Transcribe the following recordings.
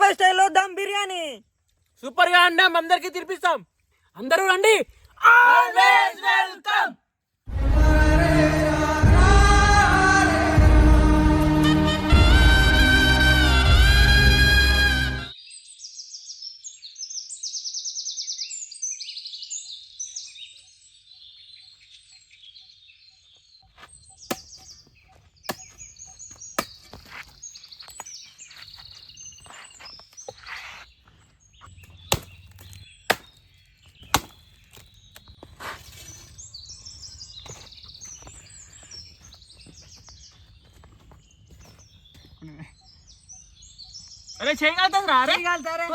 హైదరాబాద్ స్టైల్లో దమ్ బిర్యానీ సూపర్ గా అన్నాం, అందరికి తినిపిస్తాం. అందరూ రండి. Always welcome. అరే చేయగలుగుతారా?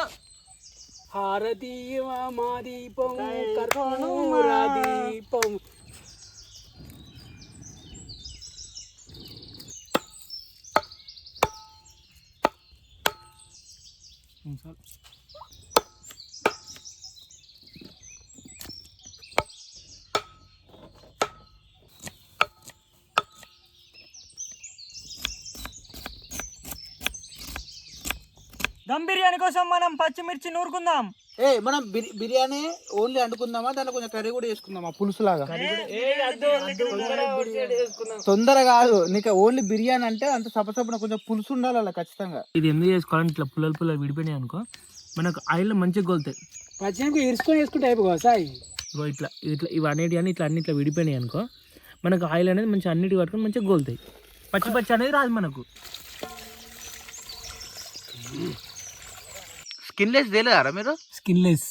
హారతీయ మా దీపం కర్పూర దీపం. దమ్ బిర్యానీ కోసం మనం పచ్చిమిర్చి నూరుకుందాం. మనం బిర్యానీ ఓన్లీ వండుకుందామా, దాంట్లో కొంచెం కర్రీ కూడా వేసుకుందామా, పులుసు లాగా? తొందర కాదు నీకు, ఓన్లీ బిర్యానీ అంటే అంత సపసపన కొంచెం పులుసు ఉండాలి అలా ఖచ్చితంగా. ఇది ఎందుకు చేసుకోవాలంటే ఇట్లా పుల్లలు విడిపోయినాయి అనుకో, మనకు ఆయిల్ మంచిగా గోలుతాయి. పచ్చిమిర్చి ఇరుసుకొని వేసుకుంటే అయిపోగా సాయి. ఇట్లా ఇట్లా ఇవి అనేటి అని ఇట్లా అన్ని ఇట్లా విడిపోయినాయి అనుకో, మనకు ఆయిల్ అనేది మంచిగా అన్నిటి పట్టుకొని మంచిగా గోలుతాయి. పచ్చి అనేది రాదు మనకు. స్కిన్లెస్ తేలేదారా మీరు? స్కిన్లెస్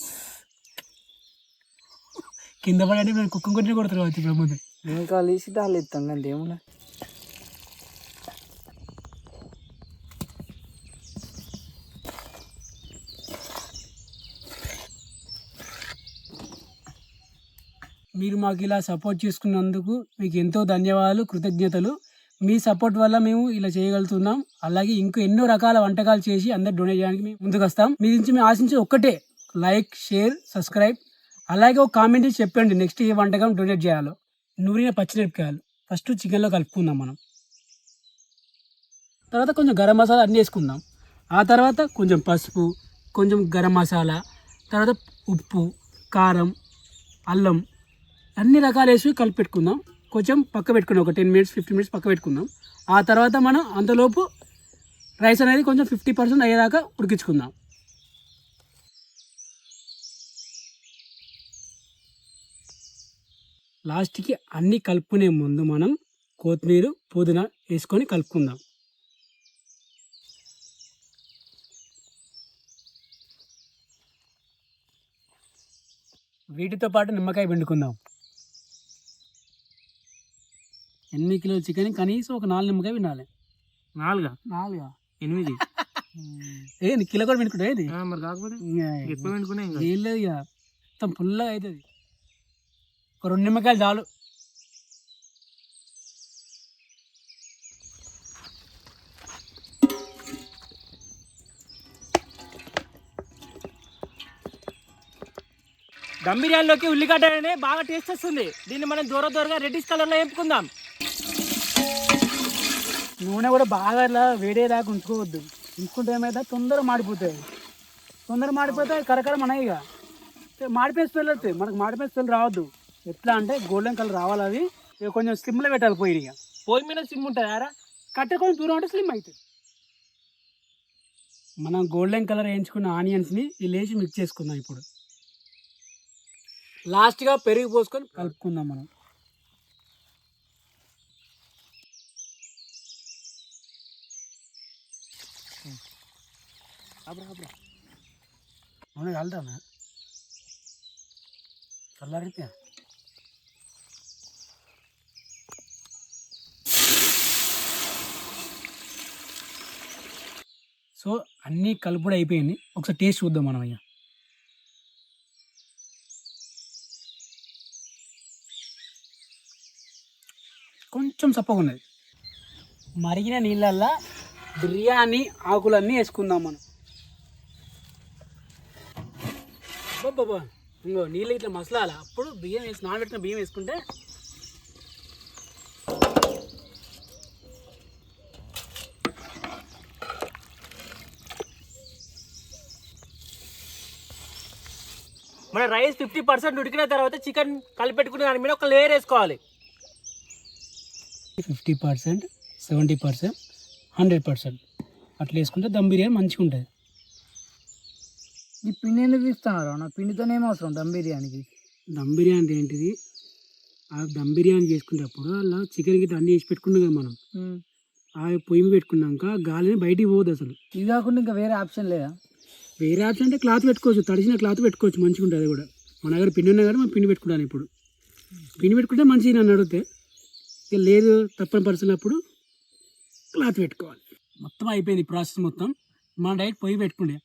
కింద పడి మేము కుక్క కొట్టి కొడతారు వచ్చి బ్రహ్మది. ఇంకా లేచి దాళ్ళు ఇస్తాం కానీ ఏమున్నా. మీరు మాకు ఇలా సపోర్ట్ చేసుకున్నందుకు మీకు ఎంతో ధన్యవాదాలు, కృతజ్ఞతలు. మీ సపోర్ట్ వల్ల మేము ఇలా చేయగలుగుతున్నాం. అలాగే ఇంకో ఎన్నో రకాల వంటకాలు చేసి అందరు డొనేట్ చేయడానికి మేము ముందుకు వస్తాం. మీ నుంచి మేము ఆశించి ఒక్కటే లైక్, షేర్, సబ్స్క్రైబ్. అలాగే ఒక కామెంట్ చెప్పండి నెక్స్ట్ ఏ వంటకం డొనేట్ చేయాలో. నూరిన పచ్చిమిరపకాయలు ఫస్ట్ చికెన్లో కలుపుకుందాం మనం. తర్వాత కొంచెం గరం మసాలా అన్నీ వేసుకుందాం. ఆ తర్వాత కొంచెం పసుపు, కొంచెం గరం మసాలా, తర్వాత ఉప్పు, కారం, అల్లం అన్ని రకాలు వేసి కలిపి పెట్టుకుందాం. కొంచెం పక్క పెట్టుకుందాం, ఒక 10 minutes 15 minutes పక్క పెట్టుకుందాం. ఆ తర్వాత మనం అంతలోపు రైస్ అనేది కొంచెం 50% అయ్యేదాకా ఉడికించుకుందాం. లాస్ట్కి అన్నీ కలుపుకునే ముందు మనం కొత్తిమీర, పుదీనా వేసుకొని కలుపుకుందాం. వీటితో పాటు నిమ్మకాయ పిండుకుందాం. 8 కిలోల చికెన్ కనీసం ఒక 4 నిమ్మకాయ వినాలి. 4 8 ఏంది కిలో కూడా పెట్టుకుంటా ఏది మరి కాకపోతే ఎక్కువ పెట్టుకునే ఏం లేదు ఇక మొత్తం ఫుల్గా అవుతుంది. ఒక 2 నిమ్మకాయలు చాలు. దమ్ బిర్యానీలోకి ఉల్లిగడ్డ అనేది బాగా టేస్ట్ వస్తుంది. దీన్ని మనం దూరగా రెడ్డిష్ కలర్లో వేపుకుందాం. నూనె కూడా బాగా ఇలా వేడేదాకా ఉంచుకోవద్దు. ఉంచుకుంటే ఏమైతే తొందరగా మాడిపోతాయి. కరకర మన ఇక మాడిపోయే స్మెల్ వస్తాయి. మనకు మాడిపోయే స్మెల్ రావద్దు. ఎట్లా అంటే గోల్డెన్ కలర్ రావాలి. అవి ఇక కొంచెం స్లిమ్లో పెట్టాలి. పొయ్యి మీద స్లిమ్ ఉంటుంది ఆరా, కట్టె కొంచెం దూరం అంటే స్లిమ్ అవుతుంది. మనం గోల్డెన్ కలర్ వేయించుకున్న ఆనియన్స్ని ఇలా వేసి మిక్స్ చేసుకుందాం. ఇప్పుడు లాస్ట్గా పెరుగు పోసుకొని కలుపుకుందాం మనం. నూనె కలుతానా చల్లారితే. సో అన్నీ కలుపుడు అయిపోయింది. ఒకసారి టేస్ట్ చూద్దాం మనం. అయ్యా కొంచెం చప్పగా ఉన్నది. మరిగిన నీళ్ళల్లో బిర్యానీ ఆకులన్నీ వేసుకుందాం మనం. బాబా ఇంకో నీళ్ళు ఇట్లా మసలాల. అప్పుడు బియ్యం వేసి నానబెట్టిన బియ్యం వేసుకుంటే మన రైస్ 50% ఉడికిన తర్వాత చికెన్ కలిపెట్టుకుని దాని మీద ఒక లేయర్ వేసుకోవాలి. 50%, 70%, 100% అట్లా వేసుకుంటే దమ్ బిర్యానీ మంచిగా ఉంటుంది. ఈ పిండి ఎందుకు ఇస్తున్నారు? నా పిండితోనే ఏం అవసరం దమ్ బిర్యానీకి? దమ్ బిర్యానీ అంటే ఏంటిది, ఆ దమ్ బిర్యానీ చేసుకునేటప్పుడు అలా చికెన్ గిట్ట అన్నీ వేసి పెట్టుకున్నాం కదా మనం, ఆ పొయ్యి మీద పెట్టుకున్నాక గాలిని బయటికి పోదు అసలు. ఇది కాకుండా ఇంకా వేరే ఆప్షన్ లేదా? వేరే ఆప్షన్ అంటే క్లాత్ పెట్టుకోవచ్చు, తడిసిన క్లాత్ పెట్టుకోవచ్చు, మంచిగా ఉంటుంది. అది కూడా మన దగ్గర పిండి ఉన్నా కానీ మనం పిండి పెట్టుకుంటాను. ఇప్పుడు పిండి పెట్టుకుంటే మంచిగా నన్ను అడిగితే, ఇక లేదు తప్పని పరిస్థితున్నప్పుడు క్లాత్ పెట్టుకోవాలి. మొత్తం అయిపోయింది ప్రాసెస్ మొత్తం. మన డైరెక్ట్ పొయ్యి పెట్టుకుంటే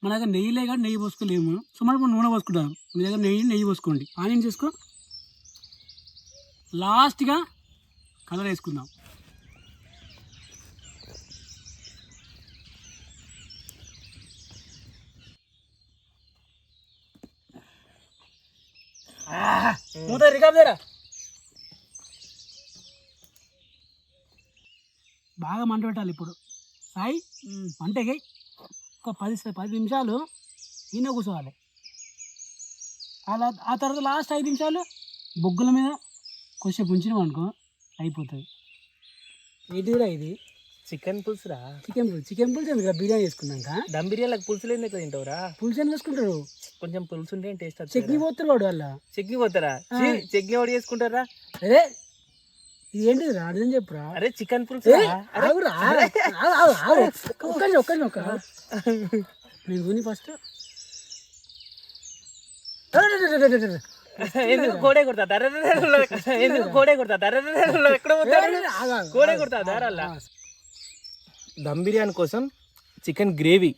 మన దగ్గర నెయ్యిలే కానీ నెయ్యి పోసుకోలేము, సో మనం నూనె పోసుకుంటాం. మీ దగ్గర నెయ్యి పోసుకోండి. ఆనియన్ చేసుకో. లాస్ట్గా కలర్ వేసుకుందాం. మూత రికాబేరా బాగా మంట పెట్టాలి. ఇప్పుడు సాయి మంటకి ఒక 10 నిమిషాలు ఈయన కూర్చోవాలి. అలా ఆ తర్వాత లాస్ట్ 5 నిమిషాలు బొగ్గుల మీద కొంచెం ఉంచినాం అనుకో అయిపోతుంది. ఇది కూడా ఇది చికెన్ పులుసురా. చికెన్ పులుసు ఎందుకు బిర్యానీ చేసుకున్నాక దమ్ బిర్యానీలకు పులుసులు ఎందుకు తింటావురా? పులుసు ఎందుకు వేసుకుంటారు? కొంచెం పులుసు ఉంటే టేస్ట్ వస్తుంది. చట్నీ పోతారు వాడు వల్ల. చట్నీ పోతారా? చట్నీ ఎవరు చేసుకుంటారా? అరే ఇది ఏంటిది రా అర్థం చెప్పురా. అరే చికెన్ పులుసు ఒక్క నేను కొని ఫస్ట్ ఎందుకు గోడే కొడతా ఎందుకు గోడే కొడతా ఎక్కడ గోడే కొడతా దారల్లా. దమ్ బిర్యానీ కోసం చికెన్ గ్రేవీ.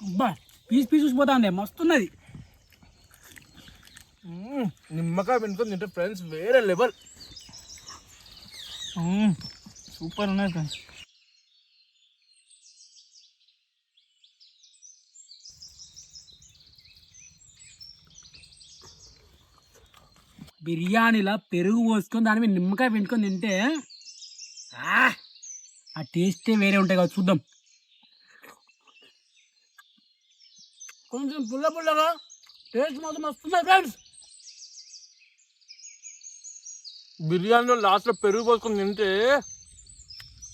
అబ్బా పీస్ చూసిపోతా ఉండే మస్తున్నది. నిమ్మకాయ పెట్టుకొని తింటే ఫ్రెండ్స్ వేరే లెవెల్. సూపర్ ఉన్నాయి ఫ్రెండ్స్. బిర్యానీలో పెరుగు పోసుకొని దాని మీద నిమ్మకాయ పెట్టుకొని తింటే ఆ టేస్టే వేరే ఉంటాయి కదా. చూద్దాం. కొంచెం పుల్లగా టేస్ట్ మాత్రం వస్తుంది ఫ్రెండ్స్. బిర్యానీలో లాస్ట్లో పెరుగు పోసుకొని తింటే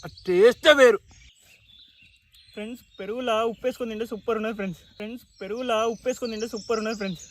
ఆ టేస్టే వేరు ఫ్రెండ్స్. పెరుగులా ఉప్పేసుకొని తింటే సూపర్ ఉన్నది ఫ్రెండ్స్.